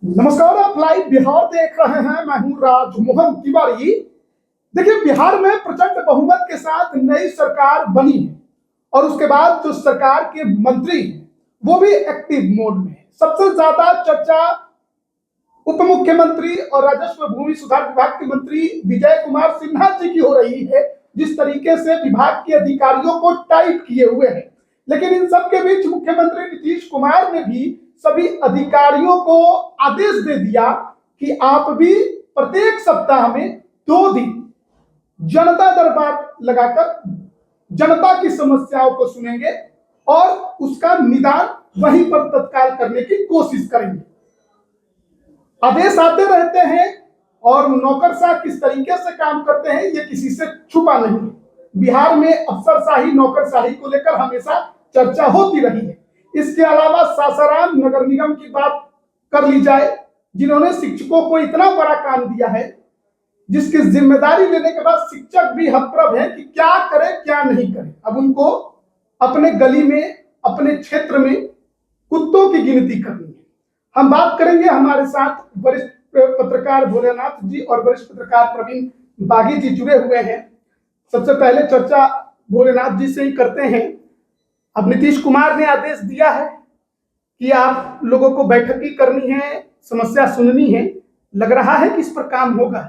नमस्कार, आप लाइव बिहार देख रहे हैं। मैं हूं राजमोहन तिवारी। देखिए, बिहार में प्रचंड बहुमत के साथ नई सरकार बनी है और उसके बाद जो सरकार के मंत्री हैं वो भी एक्टिव मोड में है। सबसे ज्यादा चर्चा उप मुख्यमंत्री और राजस्व भूमि सुधार विभाग के मंत्री विजय कुमार सिन्हा जी की हो रही है, जिस तरीके से विभाग के अधिकारियों को टाइट किए हुए हैं। लेकिन इन सब के बीच मुख्यमंत्री नीतीश कुमार ने भी सभी अधिकारियों को आदेश दे दिया कि आप भी प्रत्येक सप्ताह में 2 दिन जनता दरबार लगाकर जनता की समस्याओं को सुनेंगे और उसका निदान वहीं पर तत्काल करने की कोशिश करेंगे। आदेश आते रहते हैं और नौकरशाह किस तरीके से काम करते हैं ये किसी से छुपा नहीं है। बिहार में अफसरशाही नौकरशाही को लेकर हमेशा चर्चा होती रही है। इसके अलावा सासाराम नगर निगम की बात कर ली जाए, जिन्होंने शिक्षकों को इतना बड़ा काम दिया है, जिसकी जिम्मेदारी लेने के बाद शिक्षक भी हतप्रभ है कि क्या करे क्या नहीं करे। अब उनको अपने गली में अपने क्षेत्र में कुत्तों की गिनती करनी है। हम बात करेंगे, हमारे साथ वरिष्ठ पत्रकार भोलेनाथ जी और वरिष्ठ पत्रकार प्रवीण बागी जी जुड़े हुए हैं। सबसे पहले चर्चा भोलेनाथ जी से ही करते हैं। अब नीतीश कुमार ने आदेश दिया है कि आप लोगों को बैठकी करनी है, समस्या सुननी है। लग रहा है कि इस पर काम होगा।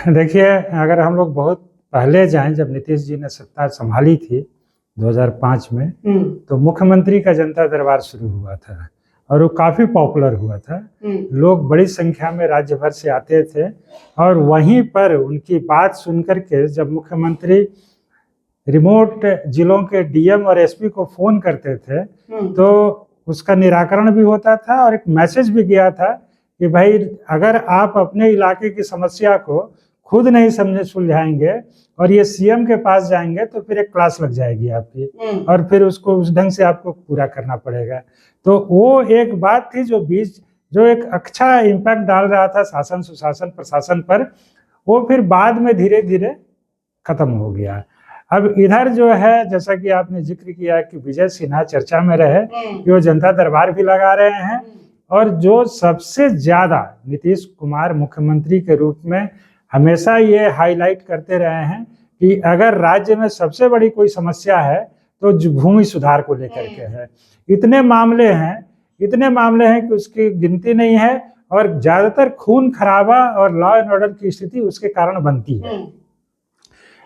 देखिए, अगर हम लोग बहुत पहले जाएं, जब नीतीश जी ने सत्ता संभाली थी 2005 में, तो मुख्यमंत्री का जनता दरबार शुरू हुआ था और वो काफ़ी पॉपुलर हुआ था। लोग बड़ी संख्या में राज्य भर से आते थे और वहीं पर उनकी बात सुनकर के जब मुख्यमंत्री रिमोट जिलों के डीएम और एसपी को फोन करते थे तो उसका निराकरण भी होता था और एक मैसेज भी गया था कि भाई, अगर आप अपने इलाके की समस्या को खुद नहीं समझे सुलझाएंगे और ये सीएम के पास जाएंगे तो फिर एक क्लास लग जाएगी आपकी और फिर उसको उस ढंग से आपको पूरा करना पड़ेगा। तो वो एक बात थी जो एक अच्छा इम्पैक्ट डाल रहा था शासन सुशासन प्रशासन पर, वो फिर बाद में धीरे धीरे खत्म हो गया। अब इधर जो है, जैसा कि आपने जिक्र किया कि विजय सिन्हा चर्चा में रहे कि वो जनता दरबार भी लगा रहे हैं और जो सबसे ज्यादा नीतीश कुमार मुख्यमंत्री के रूप में हमेशा ये हाईलाइट करते रहे हैं कि अगर राज्य में सबसे बड़ी कोई समस्या है तो भूमि सुधार को लेकर के है। इतने मामले हैं कि उसकी गिनती नहीं है और ज्यादातर खून खराबा और लॉ एंड ऑर्डर की स्थिति उसके कारण बनती है।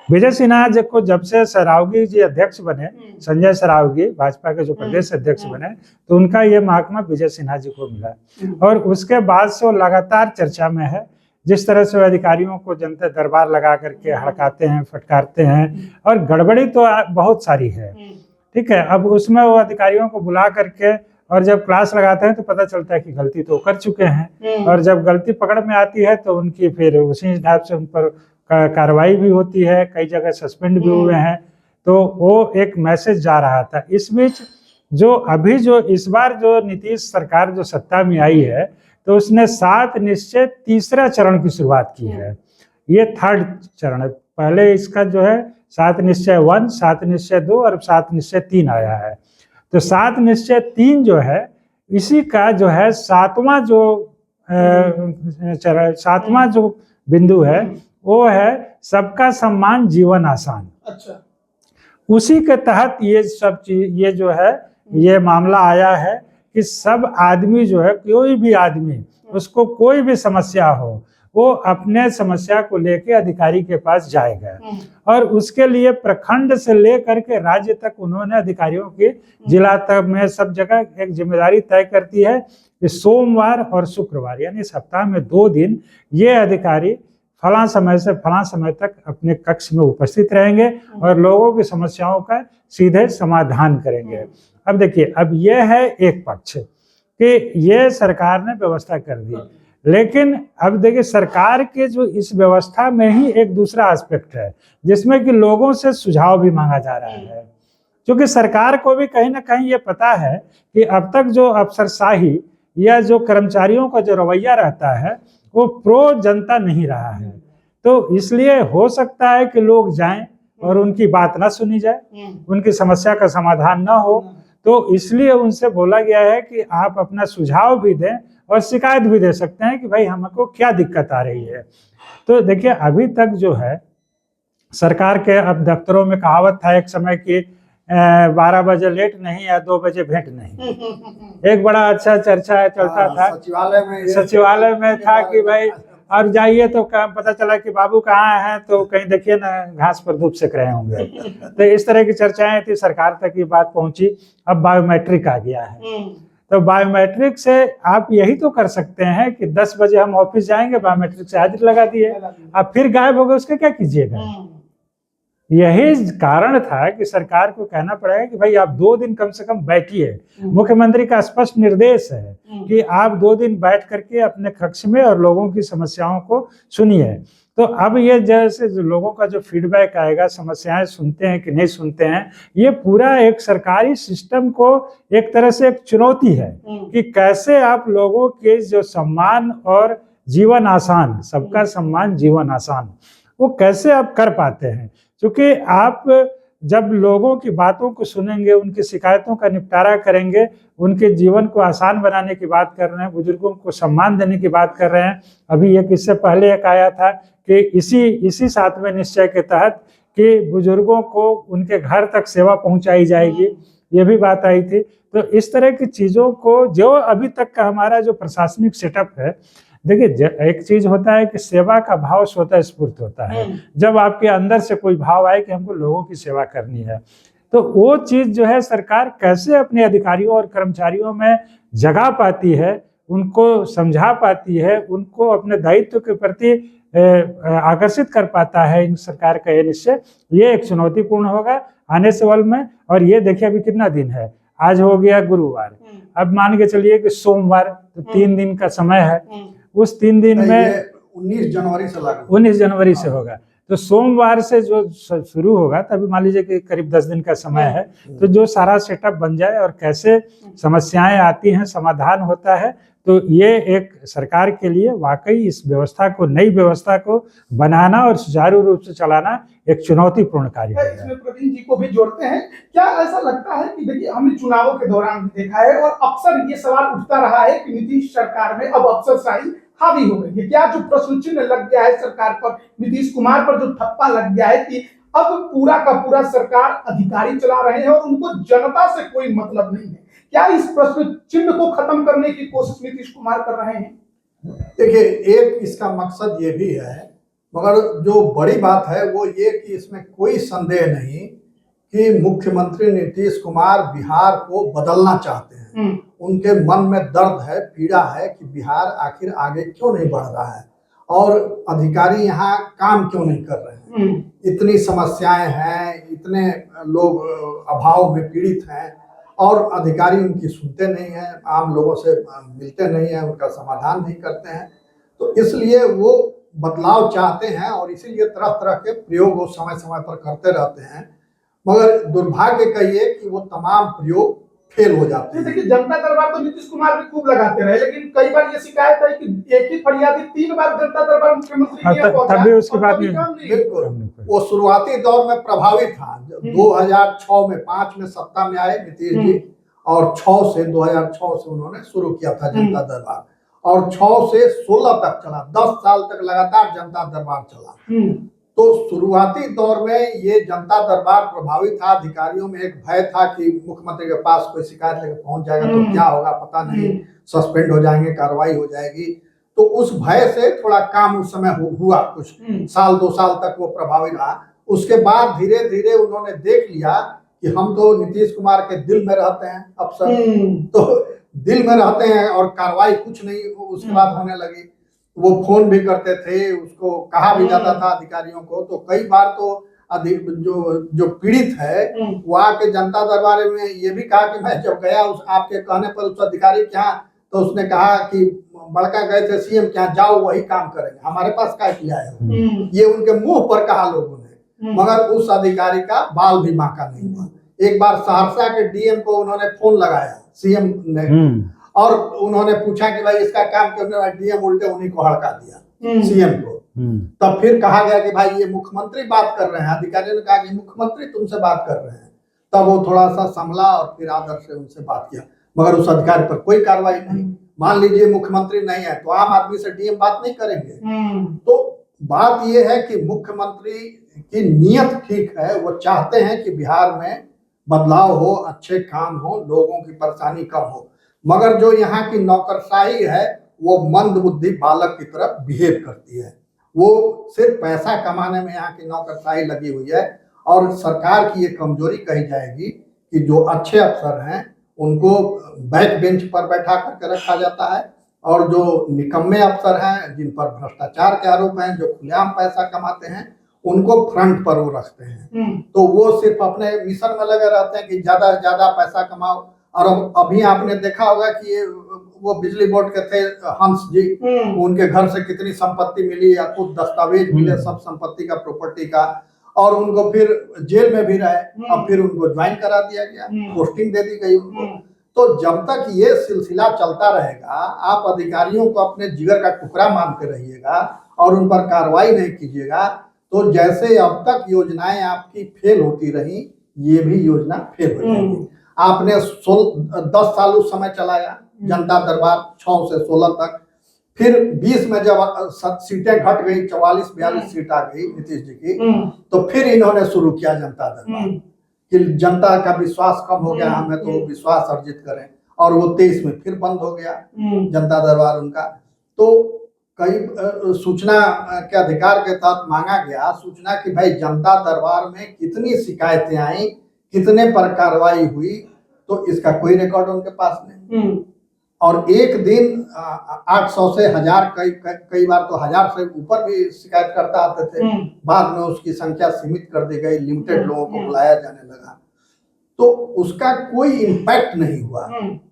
विजय सिन्हा जी को जब से सरावगी जी अध्यक्ष बने, संजय सरावगी भाजपा के जो प्रदेश अध्यक्ष बने, तो उनका ये महकमा विजय सिन्हा जी को मिला और उसके बाद से वो लगातार चर्चा में है। जिस तरह से वो अधिकारियों को जनता दरबार लगा करके हड़काते हैं, फटकारते हैं और गड़बड़ी तो बहुत सारी है, ठीक है। अब उसमें वो अधिकारियों को बुला करके और जब क्लास लगाते हैं तो पता चलता है कि गलती तो कर चुके हैं और जब गलती पकड़ में आती है तो उनकी फिर उसी हिसाब से उन पर कार्रवाई भी होती है, कई जगह सस्पेंड भी हुए हैं। तो वो एक मैसेज जा रहा था। इस बीच जो इस बार जो नीतीश सरकार जो सत्ता में आई है तो उसने 7 निश्चय तीसरा चरण की शुरुआत की है। ये 3rd चरण है। पहले इसका जो है 7 निश्चय 1, 7 निश्चय 2 और 7 निश्चय 3 आया है। तो 7 निश्चय 3 जो है इसी का जो है 7वां जो बिंदु है वो है सबका सम्मान जीवन आसान। अच्छा। उसी के तहत ये सब चीज ये मामला आया है कि सब आदमी जो है, कोई भी आदमी उसको कोई भी समस्या हो वो अपने समस्या को लेके अधिकारी के पास जाएगा और उसके लिए प्रखंड से लेकर के राज्य तक उन्होंने अधिकारियों की जिला तक में सब जगह एक जिम्मेदारी तय करती है कि सोमवार और शुक्रवार यानी सप्ताह में 2 दिन ये अधिकारी फला समय से फला समय तक अपने कक्ष में उपस्थित रहेंगे और लोगों की समस्याओं का सीधे समाधान करेंगे। अब देखिए, अब ये है एक पक्ष कि ये सरकार ने व्यवस्था कर दी, लेकिन अब देखिए सरकार के जो इस व्यवस्था में ही एक दूसरा एस्पेक्ट है जिसमें कि लोगों से सुझाव भी मांगा जा रहा है, क्योंकि सरकार को भी कहीं ना कहीं ये पता है कि अब तक जो अफसरशाही या जो कर्मचारियों का जो रवैया रहता है वो प्रो जनता नहीं रहा है। तो इसलिए हो सकता है कि लोग जाएं और उनकी बात ना सुनी जाए, उनकी समस्या का समाधान ना हो, तो इसलिए उनसे बोला गया है कि आप अपना सुझाव भी दें और शिकायत भी दे सकते हैं कि भाई हमको क्या दिक्कत आ रही है। तो देखिए अभी तक जो है सरकार के, अब दफ्तरों में कहावत था एक समय की 12 बजे लेट नहीं या 2 बजे भेंट नहीं। एक बड़ा अच्छा चर्चा चलता था सचिवालय में था कि भाई और जाइए तो पता चला कि बाबू कहाँ हैं, तो कहीं देखिए ना घास पर धूप सेक रहे होंगे। तो इस तरह की चर्चाएं थी, सरकार तक ये बात पहुंची। अब बायोमेट्रिक आ गया है, तो बायोमेट्रिक से आप यही तो कर सकते हैं कि 10 बजे हम ऑफिस जाएंगे, बायोमेट्रिक से हाजिरी लगा दिए, अब फिर गायब हो गए, उसके क्या कीजिएगा। यही कारण था कि सरकार को कहना पड़ेगा कि भाई आप 2 दिन कम से कम बैठिए। मुख्यमंत्री का स्पष्ट निर्देश है कि आप 2 दिन बैठ करके अपने कक्ष में और लोगों की समस्याओं को सुनिए। तो अब ये जैसे जो लोगों का जो फीडबैक आएगा, समस्याएं सुनते हैं कि नहीं सुनते हैं, ये पूरा एक सरकारी सिस्टम को एक तरह से एक चुनौती है कि कैसे आप लोगों के जो सम्मान और जीवन आसान, सबका सम्मान जीवन आसान, वो कैसे आप कर पाते हैं। क्योंकि आप जब लोगों की बातों को सुनेंगे, उनकी शिकायतों का निपटारा करेंगे, उनके जीवन को आसान बनाने की बात कर रहे हैं, बुजुर्गों को सम्मान देने की बात कर रहे हैं। अभी एक इससे पहले एक आया था कि इसी 7वें निश्चय के तहत कि बुजुर्गों को उनके घर तक सेवा पहुंचाई जाएगी, ये भी बात आई थी। तो इस तरह की चीज़ों को जो अभी तक का हमारा जो प्रशासनिक सेटअप है, देखिए एक चीज होता है कि सेवा का भाव स्वतः स्फूर्त होता है। जब आपके अंदर से कोई भाव आए कि हमको लोगों की सेवा करनी है, तो वो चीज जो है सरकार कैसे अपने अधिकारियों और कर्मचारियों में जगा पाती है, उनको समझा पाती है, उनको अपने दायित्व के प्रति आकर्षित कर पाता है इन सरकार का ये निश्चय, ये एक चुनौतीपूर्ण होगा आने से वाले में। और ये देखिए अभी कितना दिन है, आज हो गया गुरुवार, अब मान के चलिए कि सोमवार, तो 3 दिन का समय है। उस 3 दिन में 19 जनवरी से लागू, 19 जनवरी से होगा, तो सोमवार से जो शुरू होगा तभी मान लीजिए कि करीब 10 दिन का समय है। तो जो सारा सेटअप बन जाए और कैसे समस्याएं आती हैं, समाधान होता है, तो ये एक सरकार के लिए वाकई इस व्यवस्था को, नई व्यवस्था को बनाना और सुचारू रूप से चलाना एक चुनौतीपूर्ण कार्य है। इसमें प्रवीण जी को भी जोड़ते हैं। क्या ऐसा लगता है कि देखिए हमने चुनावों के दौरान देखा है और अक्सर ये सवाल उठता रहा है कि नीतीश सरकार में अब अफसरशाही हावी हो गई है, क्या जो प्रश्न चिन्ह लग गया है सरकार पर, नीतीश कुमार पर जो ठप्पा लग गया है कि अब पूरा का पूरा सरकार अधिकारी चला रहे हैं और उनको जनता से कोई मतलब नहीं है, क्या इस प्रश्न चिन्ह को खत्म करने की कोशिश नीतीश कुमार कर रहे हैं? देखिए एक इसका मकसद ये भी है, मगर जो बड़ी बात है वो ये कि इसमें कोई संदेह नहीं कि मुख्यमंत्री नीतीश कुमार बिहार को बदलना चाहते हैं। उनके मन में दर्द है, पीड़ा है कि बिहार आखिर आगे क्यों नहीं बढ़ रहा है और अधिकारी यहाँ काम क्यों नहीं कर रहे हैं। इतनी समस्याएं हैं, इतने लोग अभाव में पीड़ित हैं और अधिकारी उनकी सुनते नहीं हैं, आम लोगों से मिलते नहीं हैं, उनका समाधान नहीं करते हैं। तो इसलिए वो बदलाव चाहते हैं और इसीलिए तरह तरह के प्रयोग वो समय समय पर करते रहते हैं, मगर दुर्भाग्य कहिए कि वो तमाम प्रयोग फेल हो जाते हैं। देखिए जनता दरबार तो नीतीश कुमार भी खूब लगाते रहे, लेकिन कई बार ये शिकायत है कि एक ही फरियादी 3 बार जनता दरबार मुख्यमंत्री तभी उसकी बात बिल्कुल वो शुरुआती दौर में प्रभावित था। 2006 में 5 में सत्ता में आए नीतीश जी और 2006 से उन्होंने शुरू किया था जनता दरबार और 6 से 16 तक चला, 10 साल तक लगातार जनता दरबार चला। तो शुरुआती दौर में ये जनता दरबार प्रभावित था, अधिकारियों में एक भय था कि मुख्यमंत्री के पास कोई शिकायत लेकर पहुंच जाएगा तो क्या होगा पता नहीं, सस्पेंड हो जाएंगे, कार्रवाई हो जाएगी। तो उस भय से थोड़ा काम उस समय हुआ, कुछ साल 2 साल तक वो प्रभावित रहा। उसके बाद धीरे धीरे उन्होंने देख लिया कि हम तो नीतीश कुमार के दिल में रहते हैं अफसर, तो दिल में रहते हैं और कार्रवाई कुछ नहीं उसके बाद होने लगी। वो फोन भी करते थे, उसको कहा भी जाता था अधिकारियों को। तो कई बार तो जो पीड़ित है वो आके जनता दरबार में ये भी कहा कि मैं जब गया उस आपके कहने पर उस अधिकारी के यहाँ, तो उसने कहा कि बड़का गए थे सीएम के यहाँ, जाओ वही काम करेंगे, हमारे पास क्या किया है। ये उनके मुंह पर कहा लोगों ने, मगर उस अधिकारी का बाल भी बांका नहीं हुआ। एक बार सहरसा के डीएम को उन्होंने फोन लगाया सीएम ने और उन्होंने पूछा कि भाई इसका काम करने, डीएम उल्टे उन्हीं को हड़का दिया सीएम को। तब फिर कहा गया कि भाई ये मुख्यमंत्री बात कर रहे हैं, अधिकारियों ने कहा कि मुख्यमंत्री तुमसे बात कर रहे हैं। तब वो थोड़ा सा संभला और फिर आदर से उनसे बात किया, मगर उस अधिकारी पर कोई कार्रवाई नहीं। मान लीजिए मुख्यमंत्री नहीं है तो आम आदमी से डीएम बात नहीं करेंगे। तो बात यह है कि मुख्यमंत्री की नीयत ठीक है, वो चाहते हैं कि बिहार में बदलाव हो, अच्छे काम हो, लोगों की परेशानी कम हो, मगर जो यहाँ की नौकरशाही है वो मंद बुद्धि बालक की तरफ बिहेव करती है। वो सिर्फ पैसा कमाने में यहाँ की नौकरशाही लगी हुई है। और सरकार की ये कमजोरी कही जाएगी कि जो अच्छे अफसर हैं उनको बैक बेंच पर बैठा करके रखा जाता है, और जो निकम्मे अफसर हैं जिन पर भ्रष्टाचार के आरोप हैं, जो खुलेआम पैसा कमाते हैं, उनको फ्रंट पर वो रखते हैं। तो वो सिर्फ अपने मिशन में लगे रहते हैं कि ज्यादा से ज्यादा पैसा कमाओ। और अभी आपने देखा होगा कि ये वो बिजली बोर्ड के थे हंस जी, उनके घर से कितनी संपत्ति मिली, या कुछ दस्तावेज मिले सब संपत्ति का, प्रॉपर्टी का, और उनको फिर जेल में भी रहे, अब फिर उनको ज्वाइन करा दिया गया, पोस्टिंग दे दी गई उनको। तो जब तक ये सिलसिला चलता रहेगा, आप अधिकारियों को अपने जिगर का टुकड़ा मानते रहिएगा और उन पर कार्रवाई नहीं कीजिएगा, तो जैसे अब तक योजनाएं आपकी फेल होती रही, ये भी योजना फेल हो जाएगी। आपने 10 साल उस समय चलाया जनता दरबार 6 से 16 तक, फिर 20 में जब सीटें घट गई, 44-42 सीट आ गई नीतीश जी की, तो फिर इन्होंने शुरू किया जनता दरबार कि जनता का विश्वास कम हो गया, हमें तो विश्वास अर्जित करें, और वो 23 में फिर बंद हो गया जनता दरबार उनका। तो कई सूचना के अधिकार के तहत मांगा गया सूचना कि भाई जनता दरबार में कितनी शिकायतें आई, कितने पर कार्रवाई हुई, तो इसका कोई रिकॉर्ड उनके पास नहीं। और एक दिन 800 से 1000, कई बार तो 1000 से ऊपर भी शिकायतकर्ता आते थे। बाद में उसकी संख्या सीमित कर दी गई, लिमिटेड लोगों को बुलाया जाने लगा, तो उसका कोई इम्पैक्ट नहीं हुआ,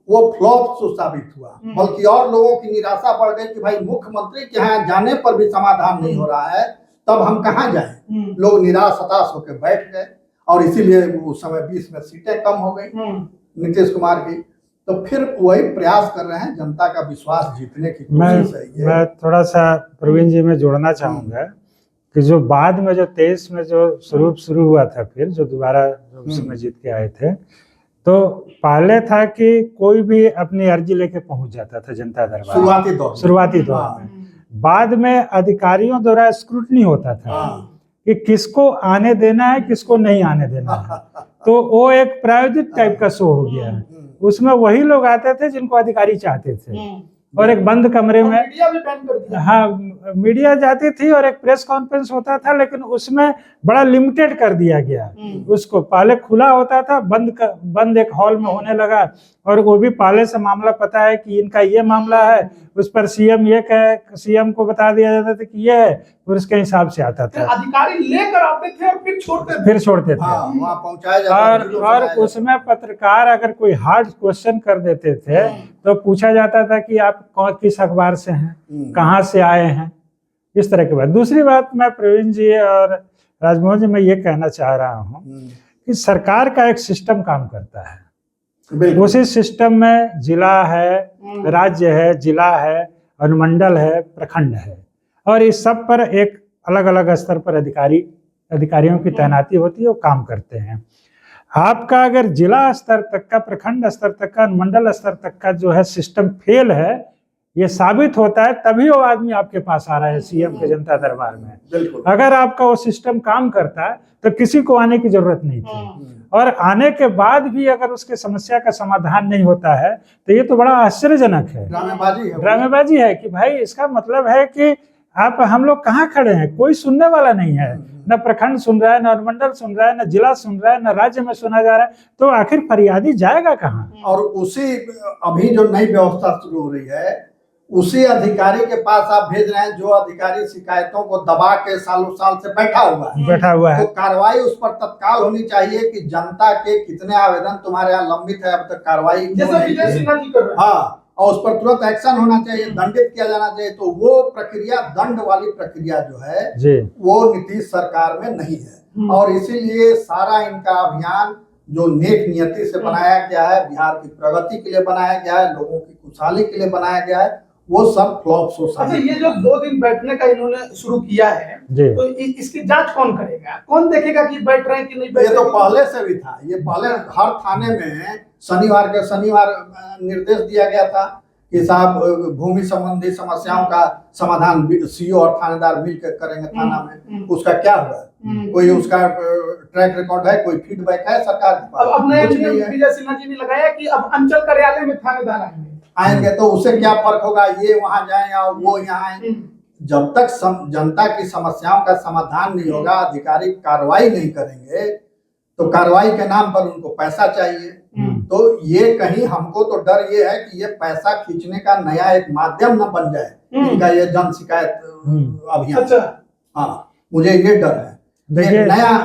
वो फ्लॉप साबित हुआ। बल्कि और लोगों की निराशा बढ़ गई कि भाई मुख्यमंत्री के यहाँ जाने पर भी समाधान नहीं हो रहा है, तब हम कहाँ जाएं। लोग निराश हताश होकर बैठ गए, और इसीलिए उस समय 20 में सीटें कम हो गई नीतीश कुमार की। तो फिर वही प्रयास कर रहे हैं, जनता का विश्वास जीतने की कोशिश है। मैं थोड़ा सा प्रवीण जी में जोड़ना चाहूंगा कि जो बाद में जो 23 में जो शुरू हुआ था, फिर जो दोबारा उसमें जीत के आए थे, तो पहले था कि कोई भी अपनी अर्जी लेके पहुंच जाता था जनता दरबार शुरुआती दौर में। बाद में अधिकारियों द्वारा स्क्रूटनी होता था कि किसको आने देना है, किसको नहीं आने देना है। तो वो एक प्रायोजित टाइप का शो हो गया है। उसमें वही लोग आते थे जिनको अधिकारी चाहते थे, और एक बंद कमरे में मीडिया भी बैन कर दिया। हाँ, मीडिया जाती थी और एक प्रेस कॉन्फ्रेंस होता था, लेकिन उसमें बड़ा लिमिटेड कर दिया गया उसको। पहले खुला होता था, बंद एक हॉल में होने लगा, और वो भी पहले से मामला पता है कि इनका ये मामला है, उस पर सीएम ये कहे, सीएम को बता दिया जाता था कि ये है, फिर उसके हिसाब से आता था। अधिकारी लेकर आते थे और फिर छोड़ते थे। वहाँ पहुंचाया जाता था। और उसमें पत्रकार अगर कोई हार्ड क्वेश्चन कर देते थे तो पूछा जाता था कि आप किस अखबार से हैं, कहाँ से आए हैं, इस तरह की बात। दूसरी बात, मैं प्रवीण जी और राजमोहन जी, मैं ये कहना चाह रहा हूँ कि सरकार का एक सिस्टम काम करता है। उसी सिस्टम में जिला है, राज्य है, जिला है, अनुमंडल है, प्रखंड है, और इस सब पर एक अलग अलग स्तर पर अधिकारियों की तैनाती होती है, वो काम करते हैं। आपका अगर जिला स्तर तक का, प्रखंड स्तर तक का, अनुमंडल स्तर तक का जो है सिस्टम फेल है, ये साबित होता है तभी वो आदमी आपके पास आ रहा है सीएम के जनता दरबार में। अगर आपका वो सिस्टम काम करता है तो किसी को आने की जरूरत नहीं थी, और आने के बाद भी अगर उसके समस्या का समाधान नहीं होता है तो ये तो बड़ा आश्चर्यजनक है, ड्रामेबाजी है कि भाई इसका मतलब है कि हम लोग कहाँ खड़े हैं, कोई सुनने वाला नहीं है, न प्रखंड सुन रहा है, न अनुमंडल सुन रहा है, न जिला सुन रहा है, न राज्य में सुना जा रहा है, तो आखिर फरियादी जाएगा कहाँ। और उसी अभी जो नई व्यवस्था शुरू हो रही है, उसी अधिकारी के पास आप भेज रहे हैं जो अधिकारी शिकायतों को दबा के सालों साल से बैठा हुआ है। तो कार्रवाई उस पर तत्काल होनी चाहिए कि जनता के कितने आवेदन तुम्हारे यहाँ लंबित है, अब तक कार्रवाई हाँ, और उस पर तुरंत एक्शन होना चाहिए, दंडित किया जाना चाहिए। तो वो प्रक्रिया, दंड वाली प्रक्रिया जो है वो नीतीश सरकार में नहीं है, और इसीलिए सारा इनका अभियान जो नेक नियति से बनाया गया है, बिहार की प्रगति के लिए बनाया गया है, लोगों की खुशहाली के लिए बनाया गया है, वो सब फ्लॉप सोसाइटी। अच्छा, ये जो 2 दिन बैठने का इन्होंने शुरू किया है, तो इसकी जांच कौन करेगा, कौन देखेगा कि बैठ रहे हैं कि नहीं बैठ रहे? ये तो पहले से भी था, ये पहले हर थाने में शनिवार के शनिवार निर्देश दिया गया था कि साहब भूमि संबंधी समस्याओं का समाधान सीओ और थानेदार मिलकर करेंगे थाना में, उसका क्या हुआ? कोई उसका ट्रैक रिकॉर्ड है, कोई फीडबैक है सरकार के पास? अब नए विजय सिन्हा जी ने लगाया कि अब अंचल कार्यालय में थानेदार आएंगे तो उससे क्या फर्क होगा, ये वहां जाए और वो यहाँ आए? जब तक जनता की समस्याओं का समाधान नहीं होगा, अधिकारी कार्रवाई नहीं करेंगे, तो कार्रवाई के नाम पर उनको पैसा चाहिए। तो ये कहीं हमको तो डर ये है कि ये पैसा खींचने का नया एक माध्यम न बन जाए इनका ये जन शिकायत अभियान। अच्छा, हाँ, मुझे ये डर है, देखिए नया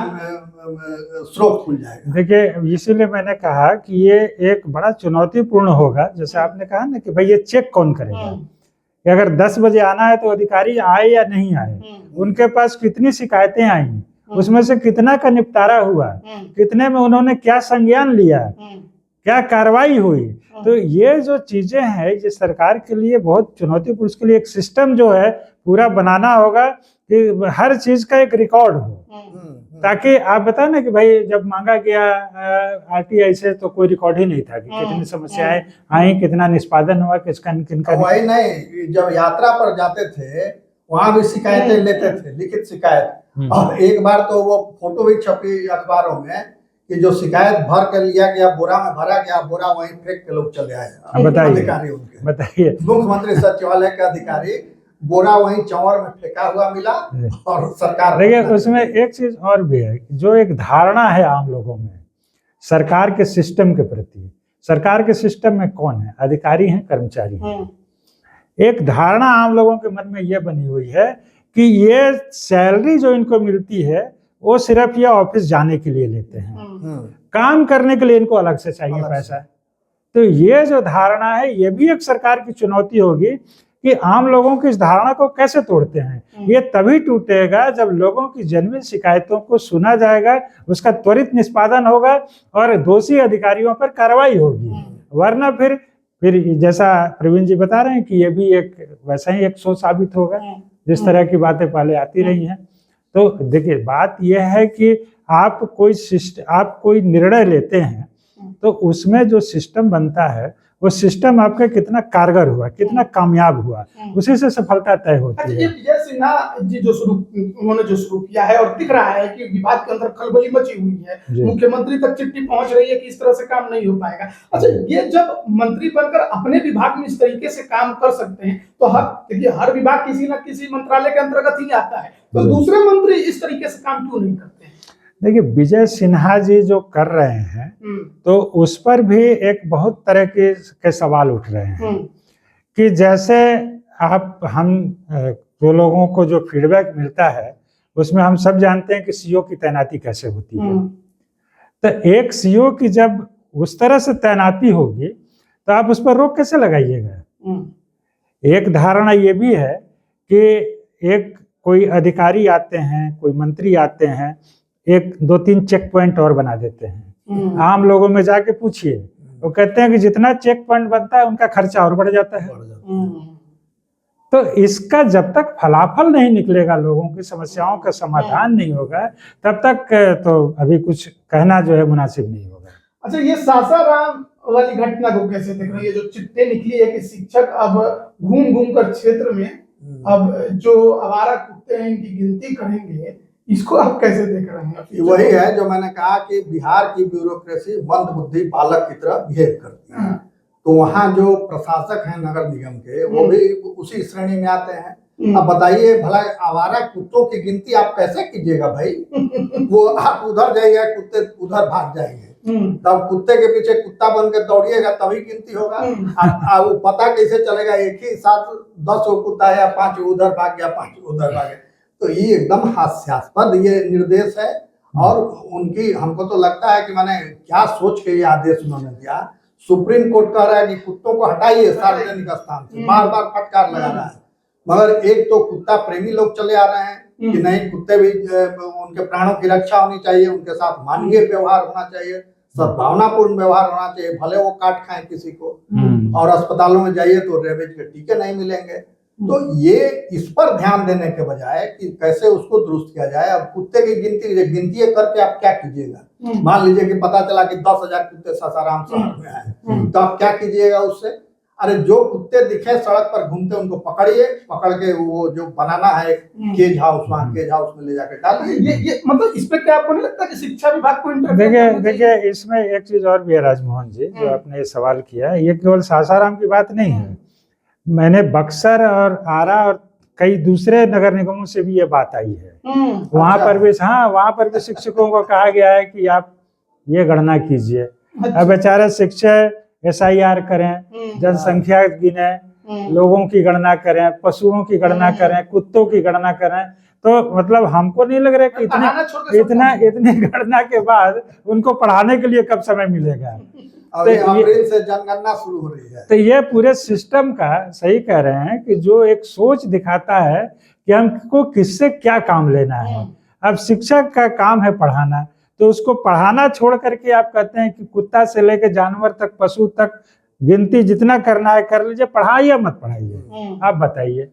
स्रोत खुल जाएगा। देखिए इसीलिए मैंने कहा कि ये एक बड़ा चुनौतीपूर्ण होगा। जैसे आपने कहा ना कि भाई ये चेक कौन करेगा, कि अगर 10 बजे आना है तो अधिकारी आए या नहीं आए, उनके पास कितनी शिकायतें आई, उसमें से कितना का निपटारा हुआ, कितने में उन्होंने क्या संज्ञान लिया, क्या कार्रवाई हुई। तो ये जो चीजें हैं ये सरकार के लिए बहुत चुनौतीपूर्ण, उसके लिए एक सिस्टम जो है पूरा बनाना होगा कि हर चीज का एक रिकॉर्ड हो, ताकि आप बताए ना कि भाई जब मांगा गया आरटीआई से तो कोई रिकॉर्ड ही नहीं था कि कितनी समस्याएं आई, कितना निष्पादन हुआ, किसका किनका। वही नहीं, जब यात्रा पर जाते थे वहां भी शिकायतें लेते थे, लिखित शिकायत। और एक बार तो वो फोटो भी छपी अखबारों में कि जो शिकायत भर कर लिया गया, बोरा में भरा गया, बोरा वहीं फेंक के लोग चले आए। बताइए अधिकारी उनके, बताइए, मुख्यमंत्री सचिवालय के अधिकारी, बोरा वहीं चौर में फेंका हुआ मिला और सरकार। देखिए उसमें एक चीज और भी है, जो एक धारणा है आम लोगों में सरकार के सिस्टम के प्रति। सरकार के सिस्टम में कौन है? अधिकारी हैं, कर्मचारी हैं। एक धारणा आम लोगों के मन में यह बनी हुई है कि ये सैलरी जो इनको मिलती है वो सिर्फ ये ऑफिस जाने के लिए लेते हैं, काम करने के लिए इनको अलग से चाहिए पैसा। तो ये जो धारणा है ये भी एक सरकार की चुनौती होगी कि आम लोगों की इस धारणा को कैसे तोड़ते हैं। ये तभी टूटेगा जब लोगों की जेन्युइन शिकायतों को सुना जाएगा, उसका त्वरित निष्पादन होगा और दोषी अधिकारियों पर कार्रवाई होगी। वरना फिर जैसा प्रवीण जी बता रहे हैं कि ये भी एक वैसा ही एक सोच साबित होगा जिस तरह की बातें पहले आती रही हैं। तो देखिए बात यह है कि आप कोई निर्णय लेते हैं तो उसमें जो सिस्टम बनता है वो सिस्टम आपका कितना कारगर हुआ, कितना कामयाब हुआ, उसी से सफलता तय होती है। विजय सिन्हा जी उन्होंने जो शुरू किया है और दिख रहा है कि विभाग के अंदर खलबली मची हुई है, मुख्यमंत्री तक चिट्ठी पहुंच रही है कि इस तरह से काम नहीं हो पाएगा। अच्छा, ये जब मंत्री बनकर अपने विभाग में इस तरीके से काम कर सकते हैं तो हर विभाग किसी न किसी मंत्रालय के अंतर्गत ही आता है, तो दूसरे मंत्री इस तरीके से काम क्यों नहीं करते हैं? देखिए विजय सिन्हा जी जो कर रहे हैं तो उस पर भी एक बहुत तरह के सवाल उठ रहे हैं कि जैसे हम जो लोगों को जो फीडबैक मिलता है उसमें हम सब जानते हैं कि सीओ की तैनाती कैसे होती है। तो एक सीओ की जब उस तरह से तैनाती होगी तो आप उस पर रोक कैसे लगाइएगा? एक धारणा ये भी है कि कोई अधिकारी आते हैं, कोई मंत्री आते हैं, 1-2-3 चेक पॉइंट और बना देते हैं। आम लोगों में जाके पूछिए, वो कहते हैं कि जितना चेक पॉइंट बनता है उनका खर्चा और बढ़ जाता है। तो इसका जब तक फलाफल नहीं निकलेगा, लोगों की समस्याओं का समाधान नहीं होगा, तब तक तो अभी कुछ कहना जो है मुनासिब नहीं होगा। अच्छा, ये सासाराम वाली घटना को कैसे देख रहे हैं? ये जो चिट्ठी निकली है कि शिक्षक अब घूम कर क्षेत्र में अब जो आवारा कुत्ते हैं इनकी गिनती करेंगे, इसको आप कैसे देख रहे हैं? वही है जो मैंने कहा कि बिहार की ब्यूरोक्रेसी मंद बुद्धि बालक की तरह बिहेव करती है। तो वहाँ जो प्रशासक हैं नगर निगम के, वो भी उसी श्रेणी में आते हैं। अब बताइए, भला आवारा कुत्तों की गिनती आप कैसे कीजिएगा भाई? वो आप उधर जाइएगा, कुत्ते उधर भाग जाएंगे, तब कुत्ते के पीछे कुत्ता बन के दौड़िएगा तभी गिनती होगा। वो पता कैसे चलेगा एक ही साथ 10 कुत्ता है या 5 उधर भाग गया, 5 उधर भागे? तो ये एकदम हास्यास्पद ये निर्देश है। और उनकी, हमको तो लगता है कि मैंने क्या सोच के ये आदेश उन्होंने दिया। सुप्रीम कोर्ट कह रहा है कि कुत्तों को हटाइए सार्वजनिक स्थान से, बार बार फटकार लगा रहा है, मगर एक तो कुत्ता प्रेमी लोग चले आ रहे हैं कि नहीं, कुत्ते भी उनके प्राणों की रक्षा होनी चाहिए, उनके साथ मानवीय व्यवहार होना चाहिए, सद्भावनापूर्ण व्यवहार होना चाहिए, भले वो काट खाएं किसी को। और अस्पतालों में जाइए तो रेबीज के टीके नहीं मिलेंगे। तो ये इस पर ध्यान देने के बजाय कि कैसे उसको दुरुस्त किया जाए। अब कुत्ते की गिनती करके आप क्या कीजिएगा? मान लीजिए कि पता चला कि 10,000 कुत्ते सासाराम शहर में आए, तो आप क्या कीजिएगा उससे? अरे जो कुत्ते दिखे सड़क पर घूमते उनको पकड़िए, पकड़ के वो जो बनाना है केज हाउस, वहाँ केज हाउस में ले जाकर डालिए। ये मतलब इस पे क्या आपको नहीं लगता कि शिक्षा विभाग को देखिए इसमें एक चीज और भी है राजमोहन जी, जो आपने ये सवाल किया, ये केवल सासाराम की बात नहीं है। मैंने बक्सर और आरा और कई दूसरे नगर निगमों से भी ये बात आई है। वहाँ पर भी, हाँ, वहाँ पर भी शिक्षकों को कहा गया है कि आप ये गणना कीजिए। अब बेचारे शिक्षक SIR करें, जनसंख्या गिने, लोगों की गणना करें, पशुओं की गणना करें, कुत्तों की गणना करें, तो मतलब हमको नहीं लग रहा कि इतनी गणना के बाद उनको पढ़ाने के लिए कब समय मिलेगा। और अप्रैल से जनगणना शुरू हो रही है। तो ये पूरे सिस्टम का, सही कह रहे हैं, कि जो एक सोच दिखाता है कि हमको किससे क्या काम लेना है। अब शिक्षक का काम है पढ़ाना, तो उसको पढ़ाना छोड़ करके आप कहते हैं कि कुत्ता से लेकर जानवर तक, पशु तक गिनती जितना करना है कर लीजिए, पढ़ाइए मत पढ़ाइए। आप बताइए।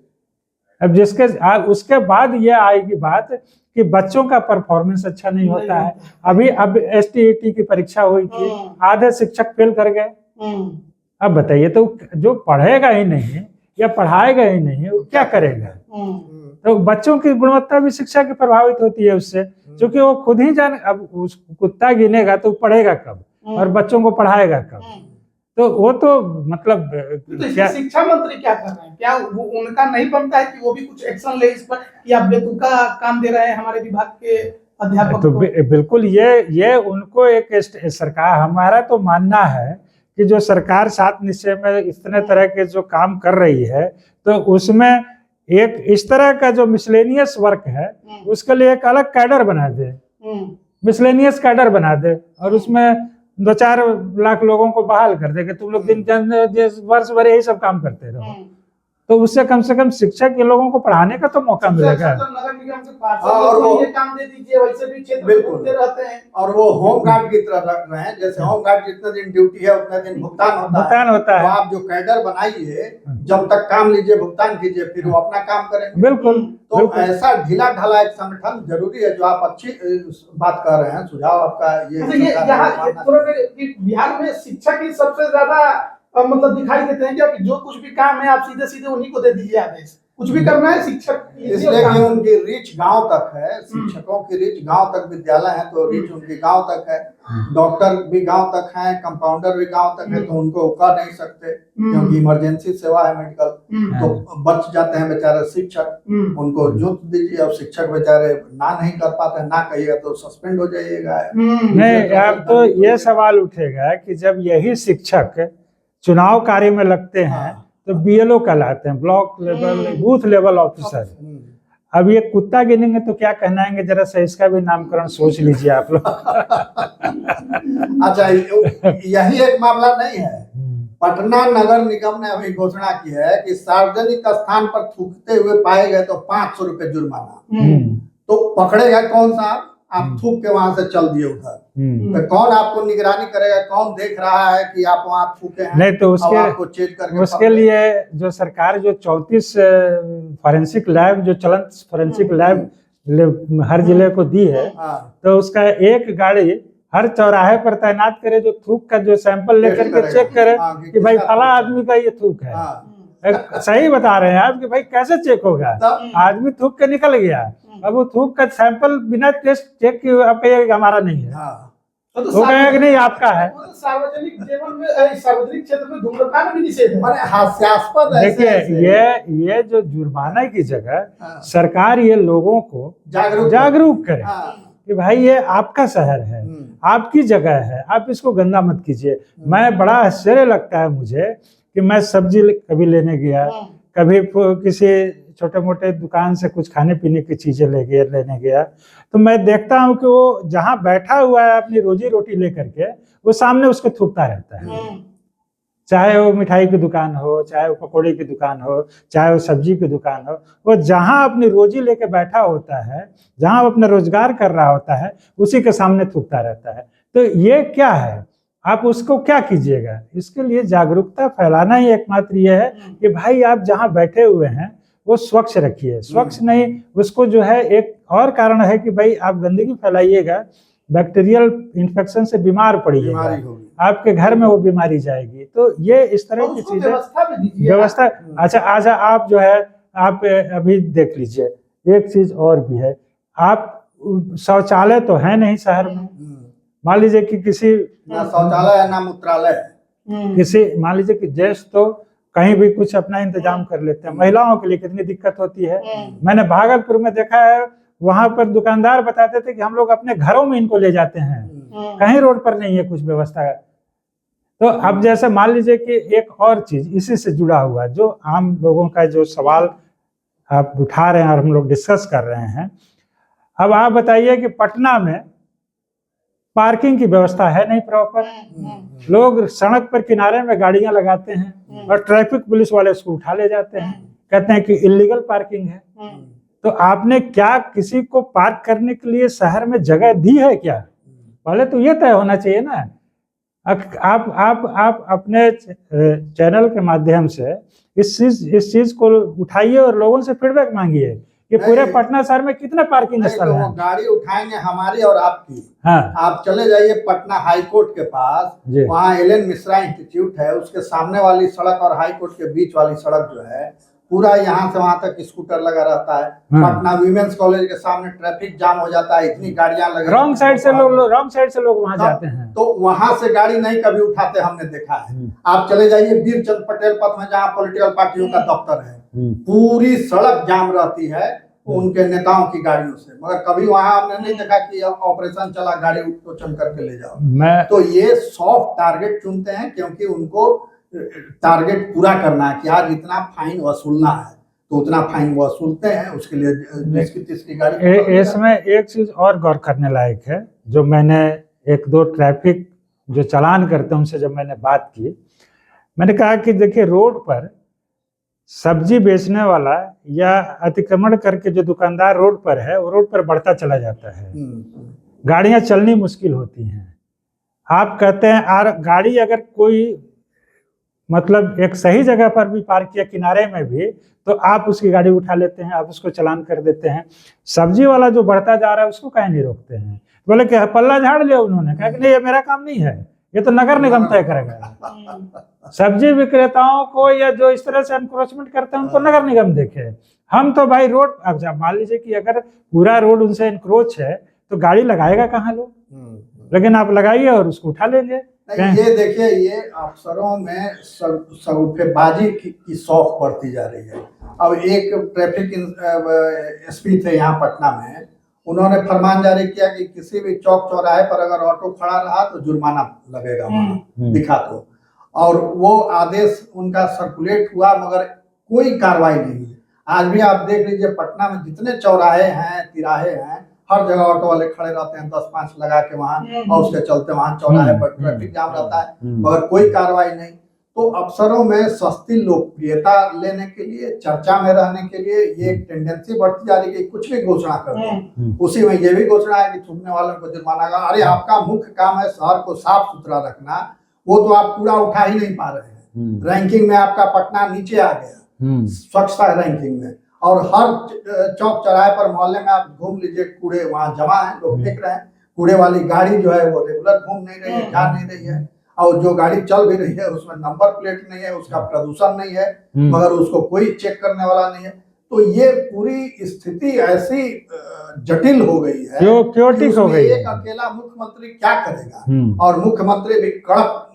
अब उसके बाद ये आएगी बात कि बच्चों का परफॉर्मेंस अच्छा नहीं होता है। अब STET की परीक्षा हुई थी, आधे शिक्षक फेल कर गए। अब बताइए, तो जो पढ़ेगा ही नहीं या पढ़ाएगा ही नहीं, वो क्या करेगा? तो बच्चों की गुणवत्ता भी शिक्षा की प्रभावित होती है उससे, क्योंकि वो खुद ही जाने। अब उस कुत्ता गिनेगा तो पढ़ेगा कब और बच्चों को पढ़ाएगा कब? तो वो तो मतलब तो क्या शिक्षा मंत्री क्या कर रहे हैं? क्या वो उनका नहीं बनता है कि वो भी कुछ एक्शन ले इस पर, कि आप बेतुका काम दे रहे हैं हमारे विभाग के अध्यापक तो को? बिल्कुल ये उनको एक सरकार, हमारा तो मानना है कि जो सरकार 7 निश्चय में इतने तरह के जो काम कर रही है, तो उसमें एक इस तरह का जो मिसलेनियस वर्क है उसके लिए एक अलग कैडर बना दे, मिसलेनियस कैडर बना दे, और उसमें 2-4 लाख लोगों को बहाल कर दे कि तुम लोग वर्ष भर यही सब काम करते रहो। तो उससे कम से कम शिक्षक के लोगों को पढ़ाने का तो मौका मिलेगा। और वो ये काम दे दीजिए, वैसे भी क्षेत्र में घूमते रहते हैं। और वो होम गार्ड की तरह रख रहे हैं, जैसे होम गार्ड जितने दिन ड्यूटी है उतने दिन भुगतान होता है। तो आप जो कैडर बनाइए, जब तक काम लीजिए भुगतान कीजिए, फिर वो अपना काम करेंगे। बिल्कुल। तो ऐसा ढीला ढाला एक संगठन जरूरी है, जो आप अच्छी बात कर रहे हैं, सुझाव आपका ये बिहार में शिक्षा की सबसे ज्यादा मतलब दिखाई देते हैं क्या कि जो कुछ भी काम है आप सीधे सीधे उन्हीं को दे दीजिए आदेश, कुछ भी करना है शिक्षक, इसलिए कि उनकी रीच गांव तक है। शिक्षकों की रीच गांव तक, विद्यालय है तो रीच उनकी गांव तक है। डॉक्टर भी गांव तक है, कंपाउंडर भी गांव तक है, तो उनको कह नहीं सकते क्योंकि इमरजेंसी सेवा है मेडिकल, तो बच जाते हैं बेचारे शिक्षक। उनको जूत दीजिए। अब शिक्षक बेचारे ना नहीं कर पाते, ना कहिएगा तो सस्पेंड हो जाइएगा। नहीं, अब तो ये सवाल उठेगा कि जब यही शिक्षक चुनाव कार्य में लगते हैं तो BLO कहलाते हैं, block level, booth level officer. अब ये कुत्ता गिनेंगे तो क्या कहनाएंगे, जरा सा इसका भी नामकरण सोच लीजिए आप लोग। अच्छा, यही एक मामला नहीं है। पटना नगर निगम ने अभी घोषणा की है कि सार्वजनिक स्थान पर थूकते हुए पाए गए तो 500 रुपए जुर्माना। तो पकड़ेगा कौन सा? आप थूक के वहां से चल दिए उधर, तो कौन आपको निगरानी करेगा? कौन देख रहा है कि आप वहां थूके हैं? नहीं, तो उसके लिए जो सरकार जो 34 फॉरेंसिक लैब, जो चलंत फॉरेंसिक लैब हर जिले को दी है, तो उसका एक गाड़ी हर चौराहे पर तैनात करे, जो थूक का जो सैंपल लेकर के चेक करे कि भाई फला आदमी का ये थूक है। सही बता रहे हैं आप कि भाई कैसे चेक होगा? आदमी थूक के निकल गया, अब वो थूक का सैंपल बिना टेस्ट चेक किए आप कहिए हमारा नहीं है, तो कहेगा कि नहीं आपका है। सार्वजनिक जीवन में, सार्वजनिक क्षेत्र में धूम्रपान भी निषेध है। हास्यास्पद। देखिए ये जो जुर्माना की जगह सरकार ये लोगों को जागरूक करे कि भाई ये आपका शहर है, आपकी जगह है, आप इसको गंदा मत कीजिए। मैं बड़ा आश्चर्य लगता है मुझे कि मैं सब्जी कभी लेने गया, कभी किसी छोटे मोटे दुकान से कुछ खाने पीने की चीजें लेने गया, तो मैं देखता हूँ कि वो जहाँ बैठा हुआ है अपनी रोजी रोटी लेकर के, वो सामने उसको थूकता रहता है। चाहे वो मिठाई की दुकान हो, चाहे वो पकौड़े की दुकान हो, चाहे वो सब्जी की दुकान हो, वो जहाँ अपनी रोजी लेके बैठा होता है, जहाँ वो अपना रोजगार कर रहा होता है, उसी के सामने थूकता रहता है। तो ये क्या है? आप उसको क्या कीजिएगा? इसके लिए जागरूकता फैलाना ही एकमात्र ये है कि भाई आप जहाँ बैठे हुए हैं वो स्वच्छ रखिए। स्वच्छ नहीं, उसको जो है एक और कारण है कि भाई आप गंदगी फैलाइएगा, बैक्टीरियल इन्फेक्शन से बीमार पड़िएगा। आपके घर में वो बीमारी जाएगी। तो ये इस तरह की चीजें व्यवस्था। अच्छा आप जो है आप अभी देख लीजिए, एक चीज और भी है, आप शौचालय तो है नहीं शहर में, मान लीजिए कि किसी ना शौचालय है ना मूत्रालय है, किसी मान लीजिए कि जेंट्स तो कहीं भी कुछ अपना इंतजाम कर लेते हैं, महिलाओं के लिए कितनी दिक्कत होती है। मैंने भागलपुर में देखा है, वहां पर दुकानदार बताते थे कि हम लोग अपने घरों में इनको ले जाते हैं, कहीं रोड पर नहीं है कुछ व्यवस्था। तो अब जैसे मान लीजिए कि एक और चीज इसी से जुड़ा हुआ, जो आम लोगों का जो सवाल आप उठा रहे हैं और हम लोग डिस्कस कर रहे हैं, अब आप बताइए कि पटना में पार्किंग की व्यवस्था है नहीं प्रॉपर, लोग सड़क पर किनारे में गाड़ियां लगाते हैं और ट्रैफिक पुलिस वाले उसको उठा ले जाते हैं, कहते हैं कि इलीगल पार्किंग है। तो आपने क्या किसी को पार्क करने के लिए शहर में जगह दी है क्या? पहले तो ये तय होना चाहिए ना। आप अपने चैनल के माध्यम से इस चीज को उठाइए और लोगों से फीडबैक मांगिए कि पूरे पटना शहर में कितना पार्किंग स्थल है। गाड़ी उठाएंगे हमारी और आपकी। हाँ, आप चले जाइए पटना हाई कोर्ट के पास, वहाँ एल.एन. मिश्रा इंस्टीट्यूट है, उसके सामने वाली सड़क और हाई कोर्ट के बीच वाली सड़क जो है, पूरा यहाँ से वहां तक स्कूटर लगा रहता है। पटना वीमेंस कॉलेज के सामने ट्रैफिक जाम हो जाता है, इतनी गाड़ियां लगी, रॉन्ग साइड से लोग वहां जाते हैं, तो वहां से गाड़ी नहीं कभी उठाते, हमने देखा है। आप चले जाइए वीर चंद पटेल पथ में, जहाँ पॉलिटिकल पार्टियों का दफ्तर है, पूरी सड़क जाम रहती है उनके नेताओं की गाड़ियों से, मगर कभी वहां हमने नहीं देखा कि ऑपरेशन चला गाड़ी उठोचन करके ले जाओ। तो ये सॉफ्ट टारगेट चुनते हैं क्योंकि उनको टारगेट पूरा करना है कि आज इतना फाइन वसूलना है, तो उतना फाइन वसूलते हैं, उसके लिए जिसकी जिसकी गाड़ी। इसमें एक चीज और गौर करने लायक है, जो मैंने एक दो ट्रैफिक जो चालान करते हैं उनसे जब मैंने बात की, मैंने कहा कि देखिए रोड पर सब्जी बेचने वाला या अतिक्रमण करके जो दुकानदार रोड पर है, वो रोड पर बढ़ता चला जाता है, गाड़ियां चलनी मुश्किल होती हैं। आप कहते हैं गाड़ी अगर कोई मतलब एक सही जगह पर भी पार्क किया किनारे में भी, तो आप उसकी गाड़ी उठा लेते हैं, आप उसको चालान कर देते हैं। सब्जी वाला जो बढ़ता जा रहा है उसको कहीं नहीं रोकते हैं, बोले कि पल्ला झाड़ लिया उन्होंने, कहा कि नहीं ये मेरा काम नहीं है, ये तो नगर निगम तय करेगा। सब्जी विक्रेताओं को या जो इस तरह से एनक्रोचमेंट करते हैं उनको नगर निगम देखे। हम तो भाई रोड, अब जब मान लीजिए कि अगर पूरा रोड उनसे एनक्रोच है तो गाड़ी लगाएगा कहाँ लोग, लेकिन आप लगाइए और उसको उठा लेंगे। ये देखिए, ये अफसरों में सगुफेबाजी की शौक बढ़ती जा रही है। अब एक ट्रैफिक एसपी थे यहाँ पटना में, उन्होंने फरमान जारी किया कि किसी भी चौक चौराहे पर अगर ऑटो खड़ा रहा तो जुर्माना लगेगा वहाँ दिखा तो, और वो आदेश उनका सर्कुलेट हुआ मगर कोई कार्रवाई नहीं हुई। आज भी आप देख लीजिए पटना में जितने चौराहे हैं, तिराहे हैं, हर जगह ऑटो वाले खड़े रहते हैं 10-5 लगा के वहाँ, और उसके चलते वहाँ चौराहे पर ट्रैफिक जाम रहता है, मगर कोई कार्रवाई नहीं। तो अफसरों में सस्ती लोकप्रियता लेने के लिए, चर्चा में रहने के लिए ये एक टेंडेंसी बढ़ती जा रही है कि कुछ भी घोषणा कर दो, उसी में ये भी घोषणा है कि थूकने वालों को जुर्माना का। अरे आपका मुख्य काम है शहर को साफ सुथरा रखना, वो तो आप पूरा उठा ही नहीं पा रहे हैं। रैंकिंग में आपका पटना नीचे आ गया स्वच्छता रैंकिंग में, और हर चौक चौराहे पर मोहल्ले में आप घूम लीजिए, कूड़े वहाँ जमा है, लोग फेंक रहे हैं। कूड़े वाली गाड़ी जो है वो रेगुलर घूम नहीं रही है, जा नहीं रही है, और जो गाड़ी चल भी रही है उसमें नंबर प्लेट नहीं है, उसका प्रदूषण नहीं है, मगर उसको कोई चेक करने वाला नहीं है। तो ये पूरी स्थिति ऐसी जटिल हो गई है, क्योटिक हो गई है। एक अकेला मुख्यमंत्री क्या करेगा, और मुख्यमंत्री भी कड़क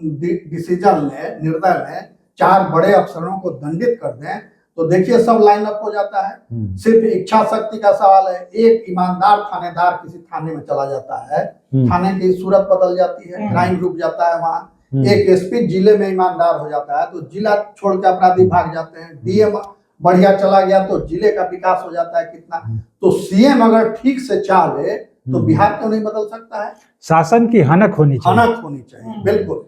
डिसीजन ले, निर्णय ले, 4 बड़े अफसरों को दंडित कर दें, तो देखिए सब लाइन अप हो जाता है। सिर्फ इच्छा शक्ति का सवाल है। एक ईमानदार थानेदार किसी थाने में चला जाता है, थाने की सूरत बदल जाती है, क्राइम रुक जाता है वहाँ। एक एसपी जिले में ईमानदार हो जाता है तो जिला छोड़ के अपराधी भाग जाते हैं। डीएम बढ़िया चला गया तो जिले का विकास हो जाता है कितना। तो सीएम अगर ठीक से चाहे तो बिहार क्यों नहीं बदल सकता है? शासन की हनक होनी चाहिए, बिल्कुल।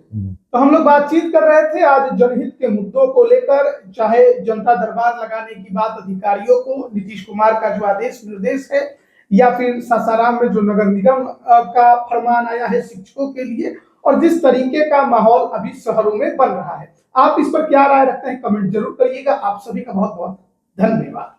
तो हम लोग बातचीत कर रहे थे आज जनहित के मुद्दों को लेकर, चाहे जनता दरबार लगाने की बात अधिकारियों को, नीतीश कुमार का जो आदेश निर्देश है, या फिर सासाराम में जो नगर निगम का फरमान आया है शिक्षकों के लिए, और जिस तरीके का माहौल अभी शहरों में बन रहा है। आप इस पर क्या राय रखते हैं, कमेंट जरूर करिएगा। आप सभी का बहुत बहुत धन्यवाद।